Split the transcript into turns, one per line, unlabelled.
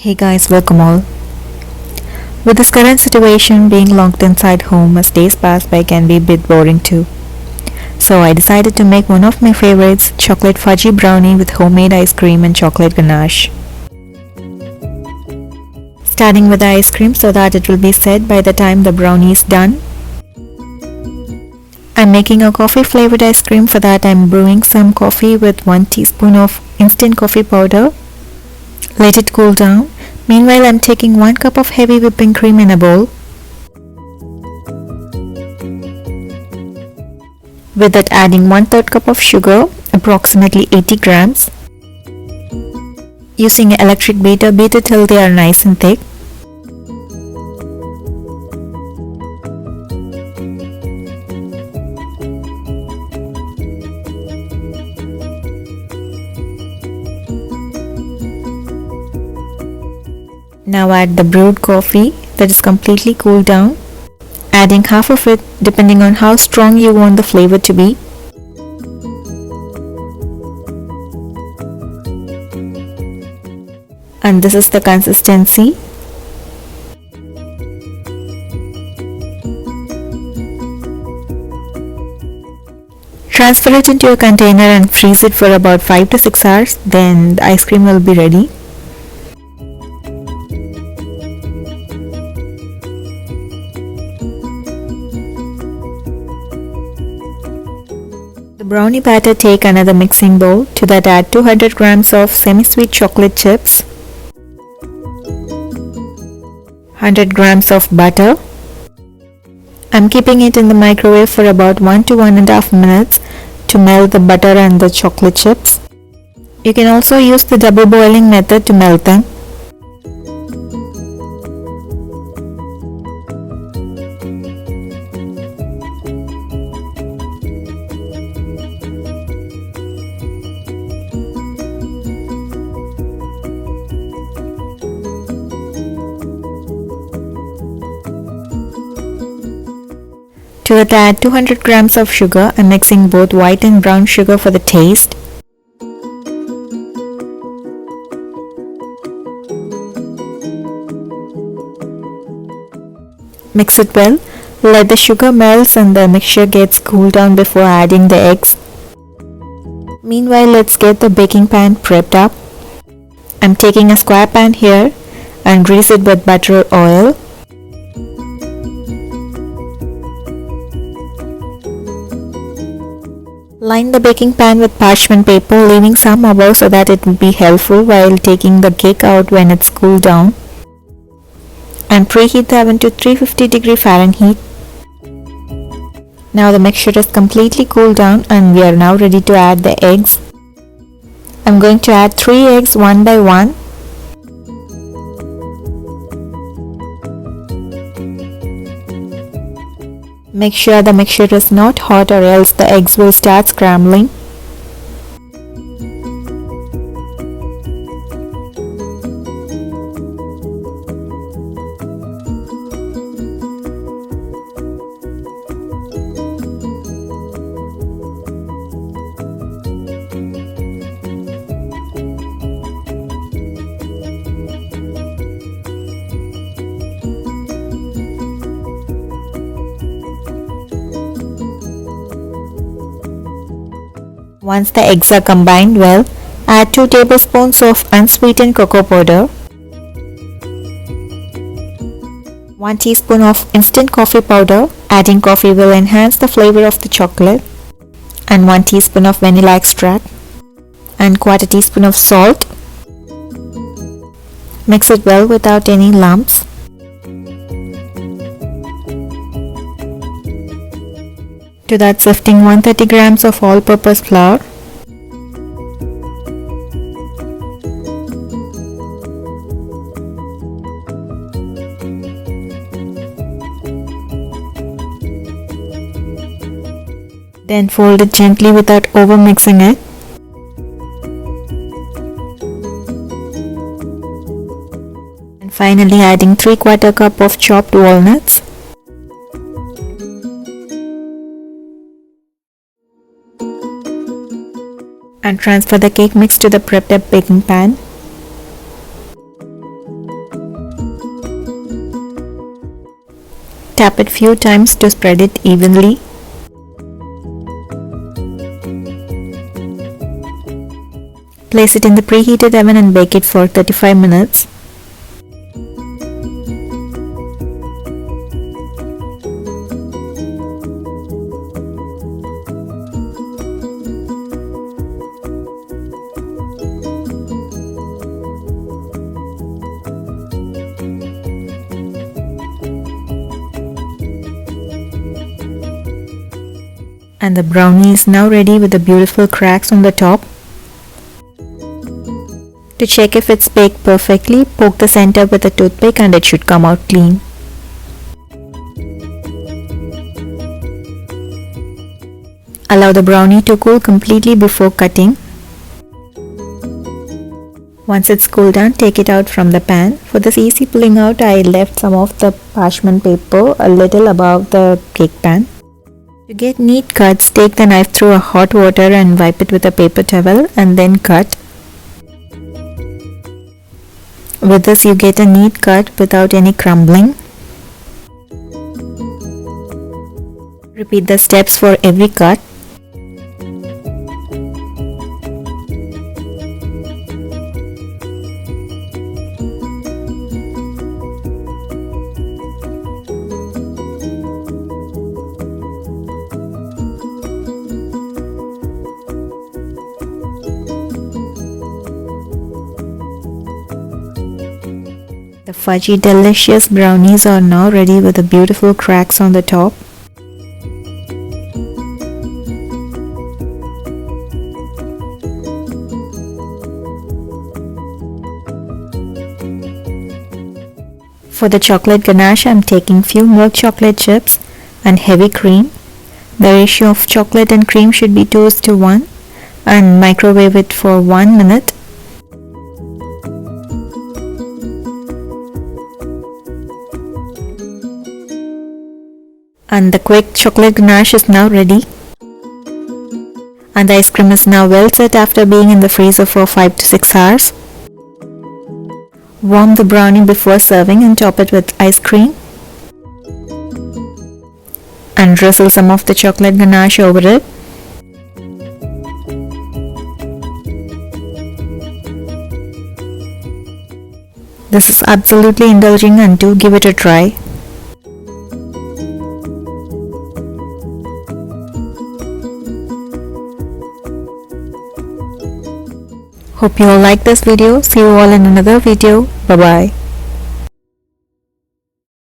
Hey guys, welcome all. With this current situation, being locked inside home as days pass by can be a bit boring too. So I decided to make one of my favorites, chocolate fudgy brownie with homemade ice cream and chocolate ganache. Starting with the ice cream so that it will be set by the time the brownie is done. I'm making a coffee flavored ice cream. For that I'm brewing some coffee with 1 teaspoon of instant coffee powder. Let it cool down. Meanwhile, I'm taking 1 cup of heavy whipping cream in a bowl. With that, adding 1/3 cup of sugar, approximately 80 grams. Using an electric beater, beat it till they are nice and thick. Now add the brewed coffee that is completely cooled down, adding half of it depending on how strong you want the flavor to be. And this is the consistency. Transfer it into a container and freeze it for about 5 to 6 hours, then the ice cream will be ready. The brownie batter, take another mixing bowl. To that add 200 grams of semi-sweet chocolate chips, 100 grams of butter. I'm keeping it in the microwave for about 1 to 1.5 minutes to melt the butter and the chocolate chips. You can also use the double boiling method to melt them. To that add 200 grams of sugar. I'm mixing both white and brown sugar for the taste. Mix it well. Let the sugar melt and the mixture gets cooled down before adding the eggs. Meanwhile, let's get the baking pan prepped up. I'm taking a square pan here and grease it with butter or oil. Line the baking pan with parchment paper, leaving some above so that it will be helpful while taking the cake out when it's cooled down. And preheat the oven to 350 Fahrenheit. Now the mixture is completely cooled down and we are now ready to add the eggs. I'm going to add 3 eggs one by one. Make sure the mixture is not hot or else the eggs will start scrambling. Once the eggs are combined well, add 2 tablespoons of unsweetened cocoa powder, 1 teaspoon of instant coffee powder. Adding coffee will enhance the flavor of the chocolate, and 1 teaspoon of vanilla extract and 1/4 teaspoon of salt. Mix it well without any lumps. To that, sifting 130 grams of all-purpose flour, then fold it gently without over mixing it. And finally adding 3/4 cup of chopped walnuts. and transfer the cake mix to the prepped up baking pan. tap it few times to spread it evenly. Place it in the preheated oven and bake it for 35 minutes. And the brownie is now ready with the beautiful cracks on the top. To check if it's baked perfectly, poke the center with a toothpick and it should come out clean. Allow the brownie to cool completely before cutting. Once it's cooled down, take it out from the pan. For this easy pulling out, I left some of the parchment paper a little above the cake pan. To get neat cuts, take the knife through a hot water and wipe it with a paper towel and then cut. With this you get a neat cut without any crumbling. Repeat the steps for every cut. The fudgy delicious brownies are now ready with the beautiful cracks on the top. For the chocolate ganache, I am taking few milk chocolate chips and heavy cream. The ratio of chocolate and cream should be 2:1 and microwave it for 1 minute. And the quick chocolate ganache is now ready. And the ice cream is now well set after being in the freezer for 5 to 6 hours. Warm the brownie before serving and top it with ice cream. And drizzle some of the chocolate ganache over it. This is absolutely indulging and do give it a try. Hope you all like this video. See you all in another video. Bye bye.